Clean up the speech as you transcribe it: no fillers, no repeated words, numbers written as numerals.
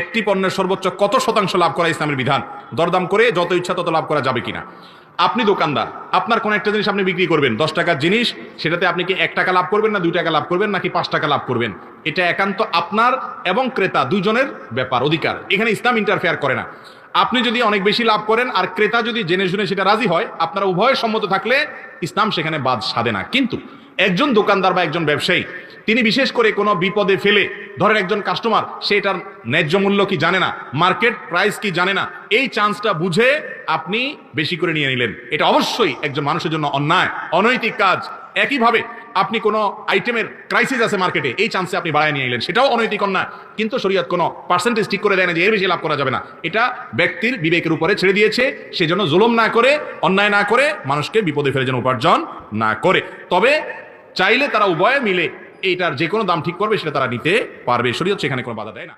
একটি পণ্যের সর্বোচ্চ কত শতাংশ লাভ করা ইসলামের বিধান, দরদাম করে যত ইচ্ছা তত লাভ করা যাবে কিনা। আপনি দোকানদার, আপনার কোন একটা জিনিস আপনি বিক্রি করবেন 10 টাকার জিনিস, সেটাতে আপনি কি 1 টাকা লাভ করবেন না 2 টাকা লাভ করবেন নাকি 5 টাকা লাভ করবেন, এটা একান্ত আপনার এবং ক্রেতা দুজনের ব্যাপার, অধিকার। এখানে ইসলাম ইন্টারফেয়ার করে না। আপনি যদি অনেক বেশি লাভ করেন আর ক্রেতা যদি জেনে শুনে সেটা রাজি হয়, আপনারা উভয়ের সম্মত থাকলে ইসলাম সেখানে বাদ সাধে না। কিন্তু একজন দোকানদার বা একজন ব্যবসায়ী তিনি বিশেষ করে কোনো বিপদে ফেলে, ধরেন একজন কাস্টমার সে এটার ন্যায্য মূল্য কি জানে না, মার্কেট প্রাইস কি জানে না, এই চান্সটা বুঝে আপনি বেশি করে নিয়ে নিলেন, এটা অবশ্যই একজন মানুষের জন্য অন্যায়, অনৈতিক কাজ। একইভাবে আপনি কোনো আইটেমের ক্রাইসিস আছে মার্কেটে, এই চান্সে আপনি বাড়ায় নিয়ে নিলেন, সেটাও অনৈতিক অন্যায়। কিন্তু শরীয়ত কোনো পার্সেন্টেজ ঠিক করে দেয় না যে এর বেশি লাভ করা যাবে না, এটা ব্যক্তির বিবেকের উপরে ছেড়ে দিয়েছে। সেজন্য জুলুম না করে, অন্যায় না করে, মানুষকে বিপদে ফেলে যেন উপার্জন না করে। তবে চাইলে তারা উভয়ে মিলে এইটার যে কোনো দাম ঠিক করবে সেটা তারা নিতে পারবে, শরীয়ত সেখানে কোনো বাধা দেয় না।